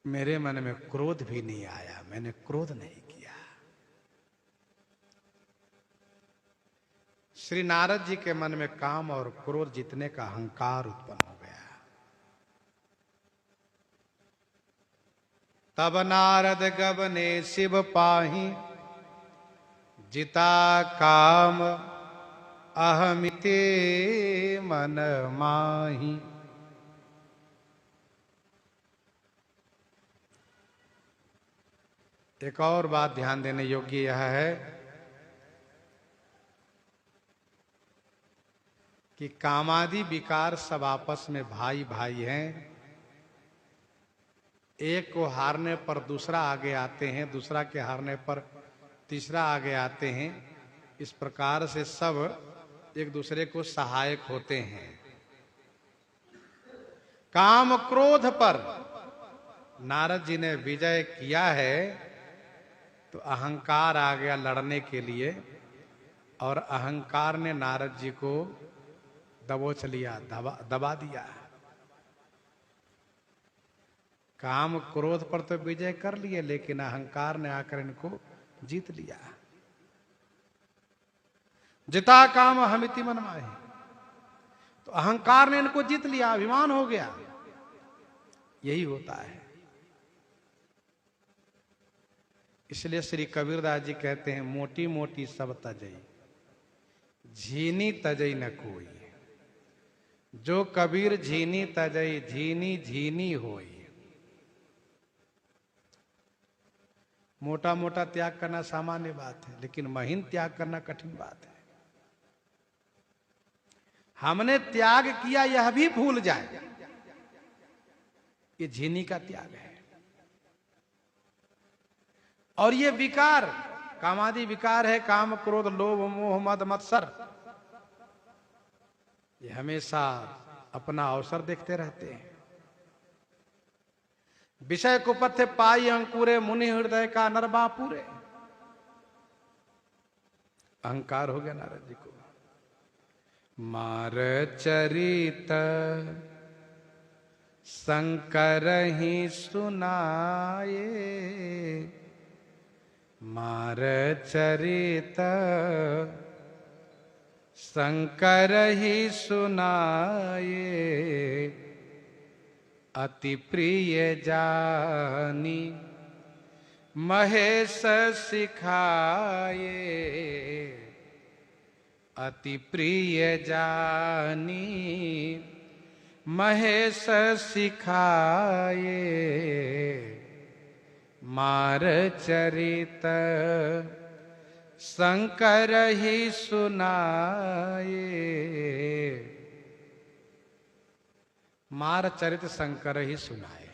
मेरे मन में क्रोध भी नहीं आया, मैंने क्रोध नहीं किया। श्री नारद जी के मन में काम और क्रोध जीतने का अहंकार उत्पन्न हो गया। तब नारद गबने शिव पाही, जिता काम अहमिते मन माही। एक और बात ध्यान देने योग्य यह है कि कामादि विकार सब आपस में भाई भाई हैं। एक को हारने पर दूसरा आगे आते हैं, दूसरा के हारने पर तीसरा आगे आते हैं। इस प्रकार से सब एक दूसरे को सहायक होते हैं। काम क्रोध पर नारद जी ने विजय किया है तो अहंकार आ गया लड़ने के लिए, और अहंकार ने नारद जी को दबोच लिया, दबा दिया। काम क्रोध पर तो विजय कर लिए, लेकिन अहंकार ने आकर इनको जीत लिया। जिता काम हमिति मन माही, तो अहंकार ने इनको जीत लिया, अभिमान हो गया। यही होता है। इसलिए श्री कबीरदास जी कहते हैं, मोटी मोटी सब तजई, झीनी तजई न कोई। जो कबीर झीनी तजई, झीनी झीनी होई। मोटा मोटा त्याग करना सामान्य बात है, लेकिन महीन त्याग करना कठिन बात है। हमने त्याग किया यह भी भूल जाए, ये झीनी का त्याग है। और ये विकार, कामादि विकार है, काम क्रोध लोभ मोह मद मत्सर, ये हमेशा अपना अवसर देखते रहते हैं। विषय को पथ्य पाई अंकुरे, मुनि हृदय का नरबा पूरे। अहंकार हो गया नारद जी को। मार चरित शंकर ही सुनाए, मार चरित शंकर ही सुनाए। अति प्रिय जानी महेश सिखाए, अति प्रिय जानी महेश सिखाए। मार चरित शंकर ही सुनाए। मार चरित शंकर ही सुनाए।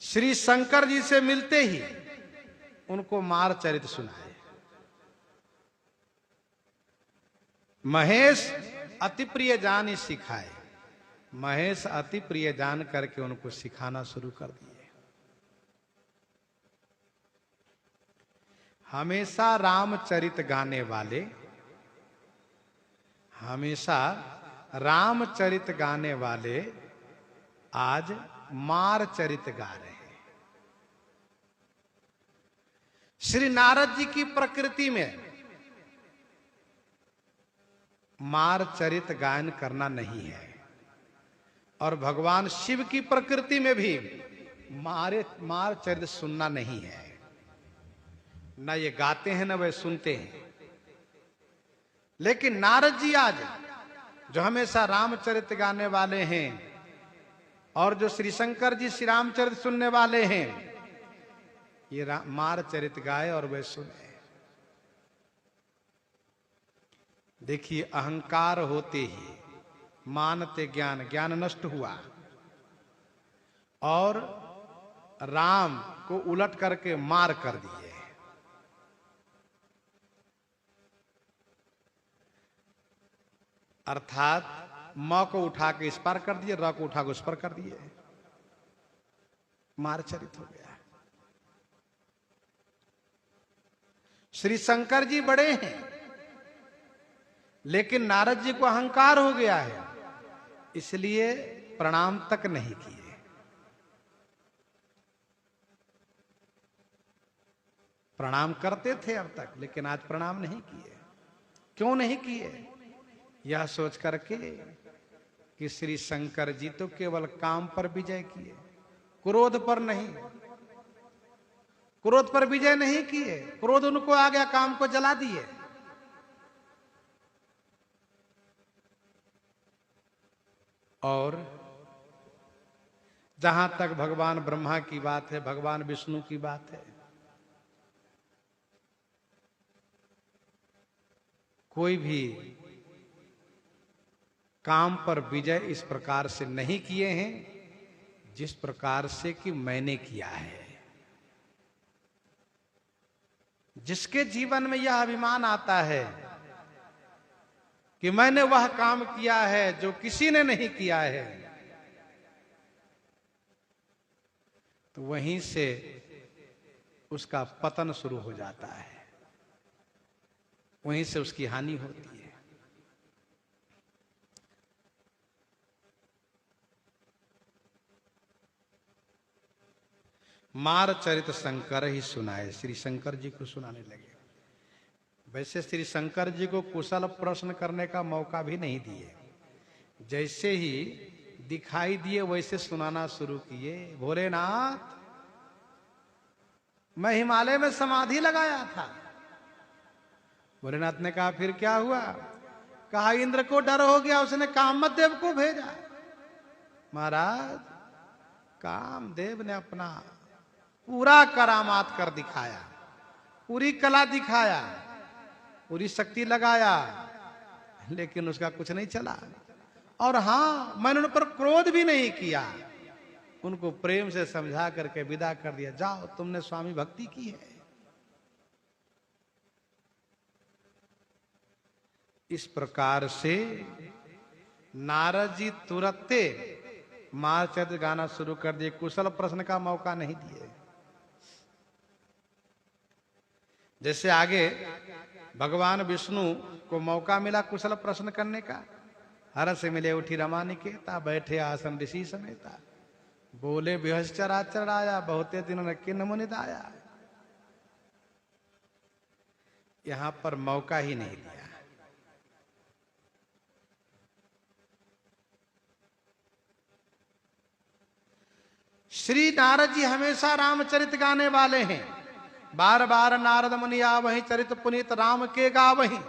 श्री शंकर जी से मिलते ही उनको मार चरित सुनाए। महेश अति प्रिय जान ही सिखाए। महेश अति प्रिय जान करके उनको सिखाना शुरू कर दिए। हमेशा रामचरित गाने वाले, हमेशा रामचरित गाने वाले आज मार चरित गा रहे हैं। श्री नारद जी की प्रकृति में मार चरित गायन करना नहीं है, और भगवान शिव की प्रकृति में भी मार चरित सुनना नहीं है। न ये गाते हैं न वे सुनते हैं। लेकिन नारद जी आज जो हमेशा रामचरित गाने वाले हैं, और जो श्री शंकर जी श्री रामचरित सुनने वाले हैं, ये मार चरित गाए और वे सुने। देखिए, अहंकार होते ही मानते ज्ञान, ज्ञान नष्ट हुआ, और राम को उलट करके मार कर दिए। अर्थात म को उठा के इस पार कर दिए, र को उठा के उस पर कर दिए। मार चरित हो गया। श्री शंकर जी बड़े हैं, लेकिन नारद जी को अहंकार हो गया है, इसलिए प्रणाम तक नहीं किए। प्रणाम करते थे अब तक, लेकिन आज प्रणाम नहीं किए। क्यों नहीं किए? यह सोच करके कि श्री शंकर जी तो केवल काम पर विजय किए, क्रोध पर नहीं। क्रोध पर विजय नहीं किए, क्रोध उनको आ गया, काम को जला दिए। और जहां तक भगवान ब्रह्मा की बात है, भगवान विष्णु की बात है, कोई भी काम पर विजय इस प्रकार से नहीं किए हैं जिस प्रकार से कि मैंने किया है। जिसके जीवन में यह अभिमान आता है कि मैंने वह काम किया है जो किसी ने नहीं किया है, तो वहीं से उसका पतन शुरू हो जाता है, वहीं से उसकी हानि होती है। मार चरित शंकर ही सुनाए, श्री शंकर जी को सुनाने लगे। वैसे श्री शंकर जी को कुशल प्रश्न करने का मौका भी नहीं दिए, जैसे ही दिखाई दिए वैसे सुनाना शुरू किए। भोलेनाथ, मैं हिमालय में समाधि लगाया था। भोलेनाथ ने कहा फिर क्या हुआ? कहा इंद्र को डर हो गया, उसने कामदेव को भेजा। महाराज, कामदेव ने अपना पूरा करामात कर दिखाया, पूरी कला दिखाया, पूरी शक्ति लगाया, लेकिन उसका कुछ नहीं चला। और हां, मैंने उन पर क्रोध भी नहीं किया, उनको प्रेम से समझा करके विदा कर दिया। जाओ, तुमने स्वामी भक्ति की है। इस प्रकार से नारद जी तुरंते मारचरित्र गाना शुरू कर दिए, कुशल प्रश्न का मौका नहीं दिए। जैसे आगे भगवान विष्णु को मौका मिला कुशल प्रश्न करने का। हर से मिले उठी रमा निकेता, बैठे आसन ऋषि समेता, बोले बेहस चराचर आया, बहुते दिन न किन्न मुनित आया। यहां पर मौका ही नहीं दिया। श्री नारद जी हमेशा रामचरित गाने वाले हैं। बार बार नारद मुनि आवहि, चरित पुनीत राम के गावहि।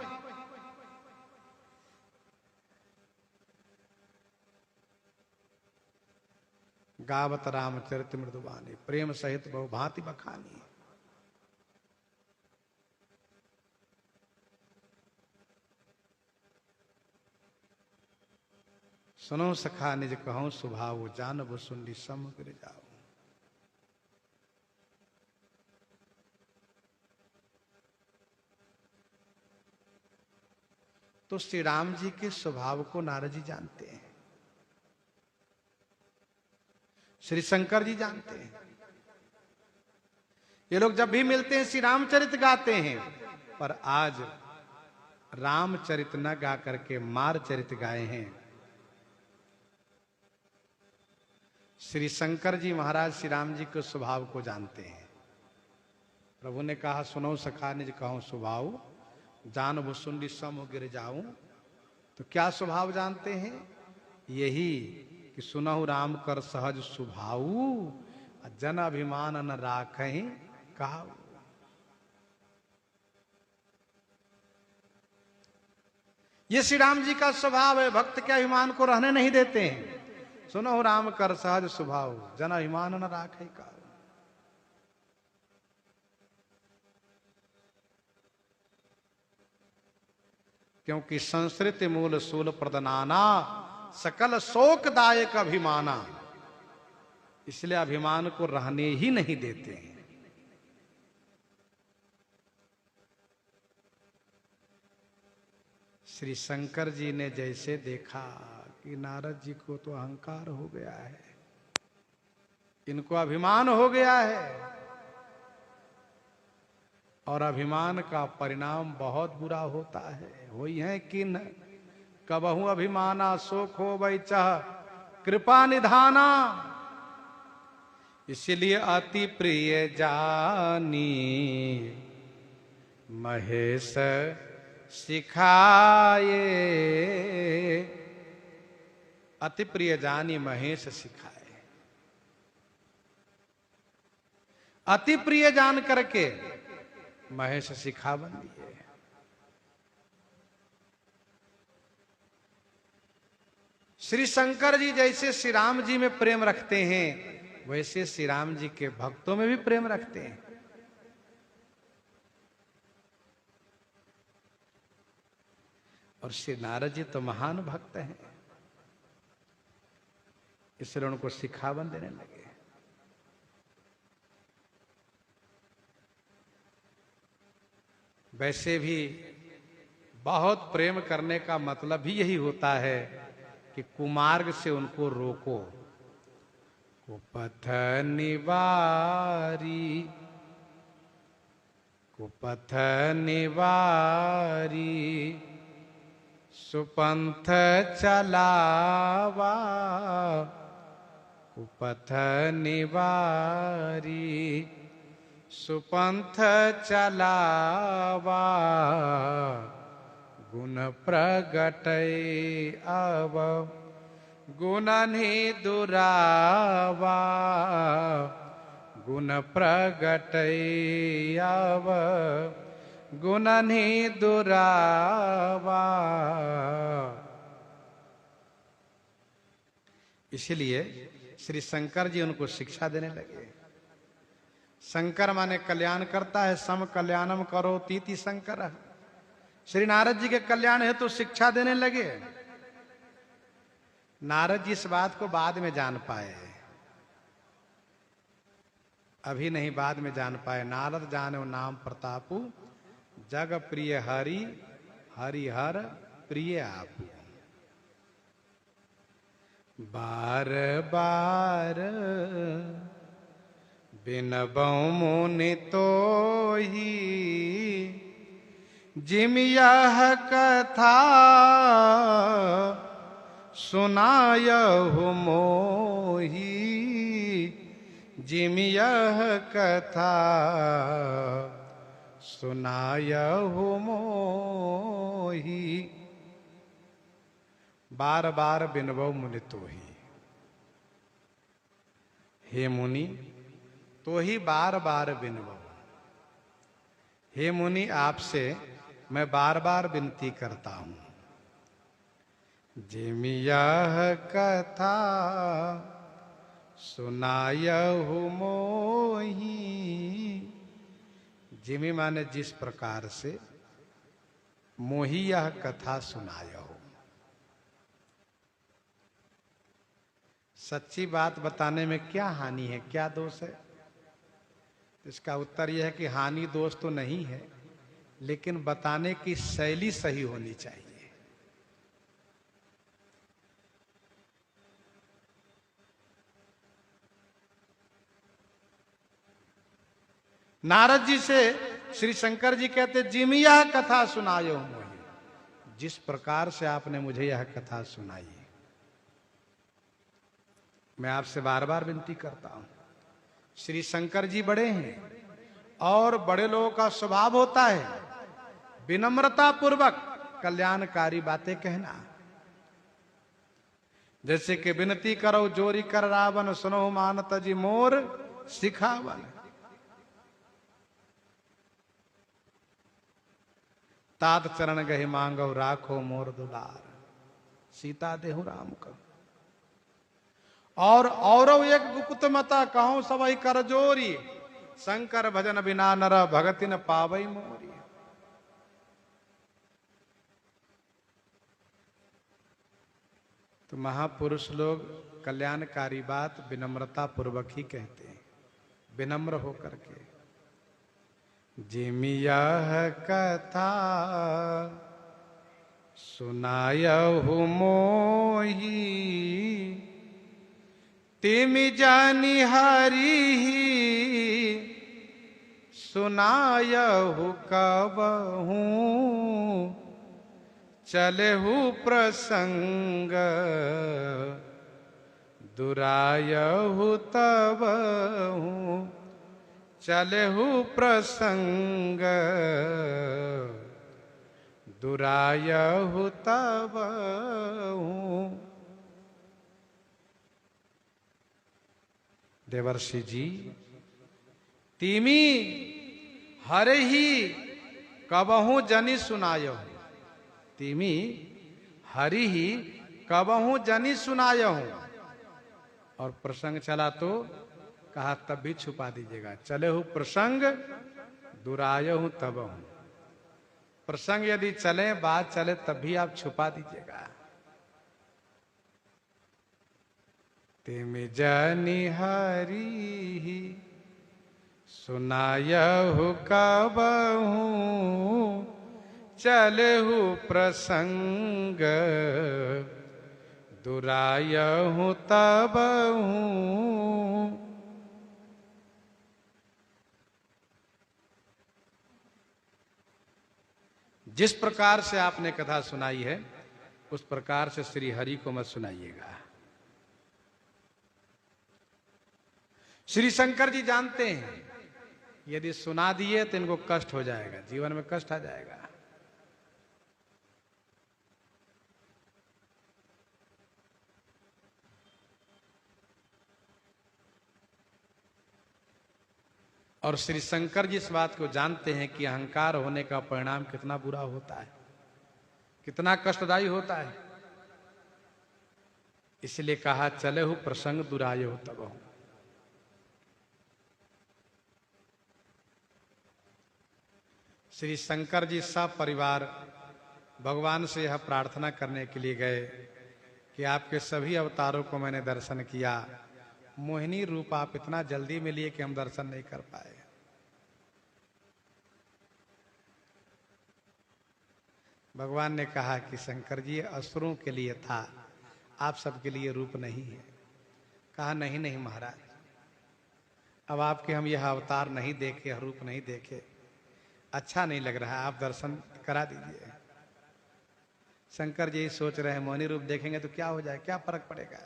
गावत रामचरित मृदुबानी, प्रेम सहित बहु भांति बखानी। सुनो सखा निज कहूं सुभाव, जानब सुंडी समुद्र जाओ। तो श्री राम जी के स्वभाव को नारद जी जानते हैं, श्री शंकर जी जानते हैं। ये लोग जब भी मिलते हैं श्री रामचरित गाते हैं, पर आज रामचरित न गा करके मारचरित गाए हैं। श्री शंकर जी महाराज श्री राम जी के स्वभाव को जानते हैं। प्रभु ने कहा सुनो सखा निज कहूं स्वभाव, जान भुसुंडी सम गिर जाऊं। तो क्या स्वभाव जानते हैं? यही कि सुनहु राम कर सहज स्वभाऊ, जन अभिमान न राखहि काहू। ये श्री राम जी का स्वभाव है, भक्त के अभिमान को रहने नहीं देते हैं। सुनहु राम कर सहज स्वभाव, जन अभिमान न राखहि काहू। क्योंकि संस्कृति मूल सूल प्रदनाना, सकल शोकदायक अभिमाना। इसलिए अभिमान को रहने ही नहीं देते हैं। श्री शंकर जी ने जैसे देखा कि नारद जी को तो अहंकार हो गया है, इनको अभिमान हो गया है, और अभिमान का परिणाम बहुत बुरा होता है। वही है किन कबहू अभिमाना, शोक हो वै चह कृपा निधाना। इसलिए अति प्रिय जानी महेश सिखाए, अति प्रिय जानी महेश सिखाए। अति प्रिय जान करके महेश सिखावन दिए। श्री शंकर जी जैसे श्री राम जी में प्रेम रखते हैं, वैसे श्री राम जी के भक्तों में भी प्रेम रखते हैं। और श्री नारद जी तो महान भक्त हैं, इसलिए उनको सिखावन देने लगे। वैसे भी बहुत प्रेम करने का मतलब भी यही होता है कि कुमार्ग से उनको रोको। कुपथ निवारी, कुपथ निवारी, सुपंथ चलावा। कुपथ निवारी, सुपंथ चलावा। गुण प्रगटै अब गुणनि दुरावा। गुण प्रगटै अब गुणनि दुरावा। इसलिए श्री शंकर जी उनको शिक्षा देने लगे। शंकर माने कल्याण करता है, सम कल्याणम करो तीति शंकर। श्री नारद जी के कल्याण है तो शिक्षा देने लगे। नारद जी इस बात को बाद में जान पाए, अभी नहीं, बाद में जान पाए। नारद जाने नाम प्रतापु, जग प्रिय हरि, हरिहर प्रिय आपु। बार बार बिनबऊ मुनि तोहि, जिम यह कथा सुनायहु मोहि। जिम यह कथा सुनायहु मोहि। बार बार बिनबऊ मुनि तोहि, हे मुनि तो ही बार बार बिनबऊ। हे मुनि आपसे मैं बार बार विनती करता हूं। जिम यह कथा सुनायहु मोहि। जिमी माने जिस प्रकार से, मोहि यह कथा सुनायहु। सच्ची बात बताने में क्या हानि है, क्या दोष है? इसका उत्तर यह है कि हानि दोष तो नहीं है, लेकिन बताने की शैली सही होनी चाहिए। नारद जी से श्री शंकर जी कहते, जिम यह कथा सुनायो मोहि। जिस प्रकार से आपने मुझे यह कथा सुनाई, मैं आपसे बार बार विनती करता हूं। श्री शंकर जी बड़े हैं और बड़े लोगों का स्वभाव होता है विनम्रता पूर्वक कल्याणकारी बातें कहना। जैसे कि विनती करो जोरी कर रावण, सुनो मान तजी मोर सिखावन। तात चरण गहि मांगो राखो मोर दुलार, सीता देहु राम को। और औरव एक गुप्त मता कहो सबई कर जोरी, शंकर भजन बिना नर भगति न पावई मोरी। तो महापुरुष लोग कल्याणकारी बात विनम्रता पूर्वक ही कहते हैं, विनम्र होकर के। जिम यह कथा सुनायहु मोहि, तिम जानि हरि सुनायहु कबहू। चलेहु प्रसंग दुरायहु तब हूँ चलहु प्रसंग, दुरायहु तब हूँ। देवर्षि जी, तीमी हरे ही कबहू जनि सुनायो, तीमी हरि ही कबहू जनि सुनायो। और प्रसंग चला तो कहा तब भी छुपा दीजिएगा। चले हूं प्रसंग दुरायो हूं तब हूं, प्रसंग यदि चले बात चले तब भी आप छुपा दीजिएगा। तिमि जनि हरि सुनायहु कबहू चलहु प्रसंग, दुरायहु तब हूँ। जिस प्रकार से आपने कथा सुनाई है उस प्रकार से श्री हरि को मत सुनाइएगा। श्री शंकर जी जानते हैं यदि सुना दिए तो इनको कष्ट हो जाएगा, जीवन में कष्ट आ जाएगा। और श्री शंकर जी इस बात को जानते हैं कि अहंकार होने का परिणाम कितना बुरा होता है, कितना कष्टदायी होता है। इसलिए कहा चले हु प्रसंग दुरायो तब हूं। श्री शंकर जी सब परिवार भगवान से यह प्रार्थना करने के लिए गए कि आपके सभी अवतारों को मैंने दर्शन किया, मोहिनी रूप आप इतना जल्दी मिलिए कि हम दर्शन नहीं कर पाए। भगवान ने कहा कि शंकर जी असुरों के लिए था, आप सबके लिए रूप नहीं है। कहा नहीं नहीं महाराज, अब आपके हम यह अवतार नहीं देखे, रूप नहीं देखे, अच्छा नहीं लग रहा है, आप दर्शन करा दीजिए। शंकर जी सोच रहे हैं मोहिनी रूप देखेंगे तो क्या हो जाए, क्या फर्क पड़ेगा।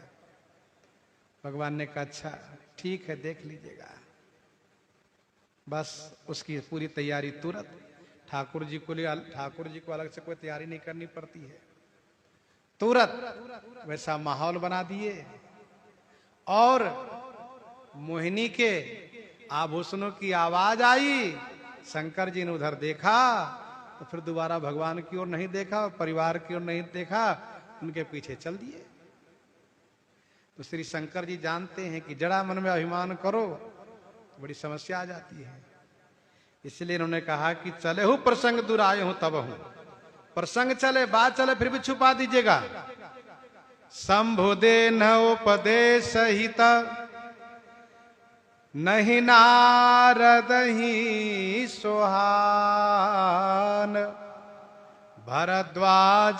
भगवान ने कहा अच्छा ठीक है देख लीजिएगा। बस उसकी पूरी तैयारी तुरंत ठाकुर जी को अलग से कोई तैयारी नहीं करनी पड़ती है, तुरंत वैसा माहौल बना दिए। और मोहिनी के आभूषणों की आवाज आई, शंकर जी ने उधर देखा तो फिर दोबारा भगवान की ओर नहीं देखा, परिवार की ओर नहीं देखा, उनके पीछे चल दिए। तो श्री शंकर जी जानते हैं कि जड़ा मन में अभिमान करो तो बड़ी समस्या आ जाती है। इसलिए इन्होंने कहा कि चले हूं प्रसंग दुराए हूं तब हूं, प्रसंग चले बात चले फिर भी छुपा दीजिएगा। संभुदे न उपदेश हित नहीं नारद ही सोहान, भरद्वाज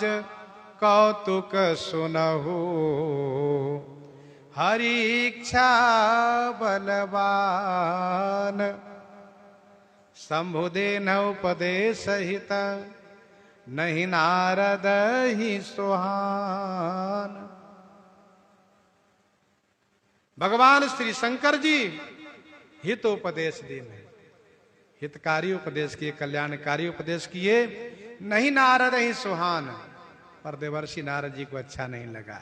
कौतुक सुनहु हरि इच्छा बलवान। संभुदे न उपदेश हित नहीं नारद ही सोहान। भगवान श्री शंकर जी हित उपदेश देने, हितकारी उपदेश किए, कल्याणकारी उपदेश किए, नहीं नारद ही सुहान। पर देवर्षि नारद जी को अच्छा नहीं लगा।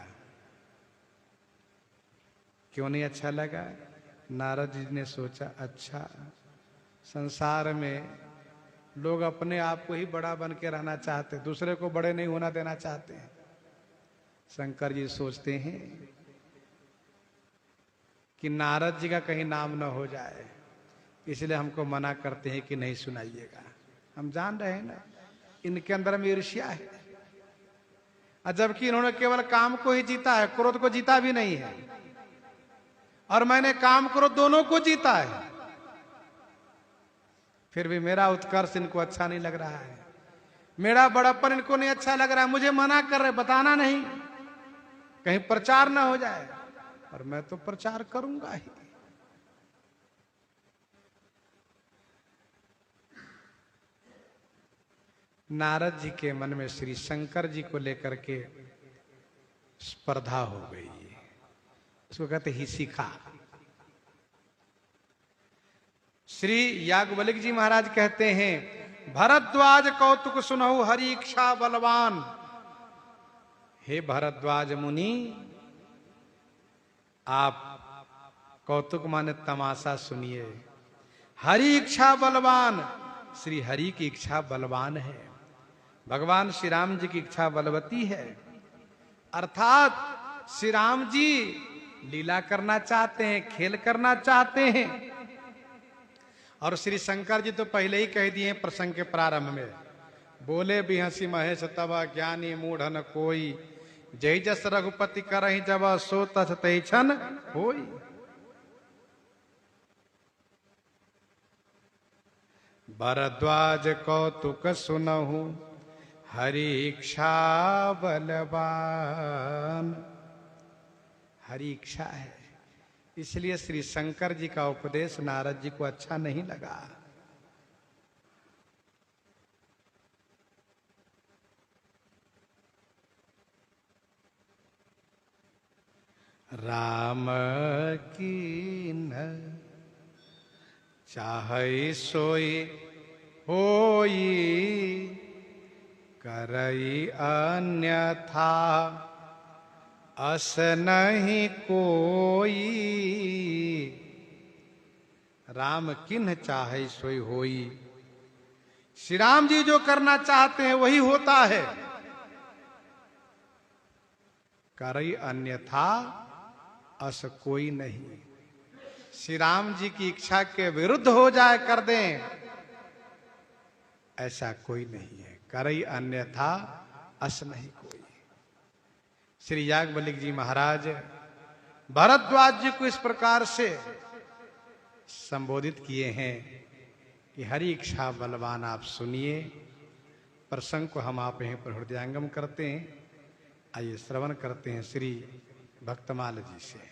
क्यों नहीं अच्छा लगा? नारद जी ने सोचा अच्छा संसार में लोग अपने आप को ही बड़ा बन के रहना चाहते, दूसरे को बड़े नहीं होना देना चाहते हैं। शंकर जी सोचते हैं कि नारद जी का कहीं नाम न हो जाए, इसलिए हमको मना करते हैं कि नहीं सुनाइएगा। हम जान रहे हैं ना इनके अंदर में ईर्ष्या है, जबकि इन्होंने केवल काम को ही जीता है, क्रोध को जीता भी नहीं है। और मैंने काम क्रोध दोनों को जीता है, फिर भी मेरा उत्कर्ष इनको अच्छा नहीं लग रहा है, मेरा बड़प्पन इनको नहीं अच्छा लग रहा है। मुझे मना कर रहे, बताना नहीं, कहीं प्रचार ना हो जाए। और मैं तो प्रचार करूंगा ही। नारद जी के मन में श्री शंकर जी को लेकर के स्पर्धा हो गई, उसको कहते ही सीखा। श्री याज्ञवल्क्य जी महाराज कहते हैं, भरद्वाज कौतुक सुनहु हरि इच्छा बलवान। हे भरद्वाज मुनि, आप कौतुक माने तमाशा सुनिए। हरि इच्छा बलवान, श्री हरि की इच्छा बलवान है, भगवान श्री राम जी की इच्छा बलवती है। अर्थात श्री राम जी लीला करना चाहते हैं, खेल करना चाहते हैं। और श्री शंकर जी तो पहले ही कह दिए प्रसंग के प्रारंभ में, बोले भी हंसी महेश तब ज्ञानी मूढ़ न कोई, जय जस रघुपति करहि जब सो तथ तै छन होई। भरद्वाज कौतुक सुनहु हरि इच्छा बलवान। हरि इच्छा है, इसलिए श्री शंकर जी का उपदेश नारद जी को अच्छा नहीं लगा। राम की न चाहै सोई होई, करई अन्यथा अस नहीं कोई। राम किन्ह चाहे सोई होई, श्री राम जी जो करना चाहते हैं वही होता है। करई अन्यथा अस कोई नहीं, श्री राम जी की इच्छा के विरुद्ध हो जाए कर दें, ऐसा कोई नहीं है। करई अन्यथा अस नहीं कोई। श्री याज्ञवल्क्य जी महाराज भरद्वाज जी को इस प्रकार से संबोधित किए हैं कि हरि इच्छा बलवान, आप सुनिए। प्रसंग को हम आप यहीं पर हृदयांगम करते हैं। आइए श्रवण करते हैं श्री भक्तमाल जी से।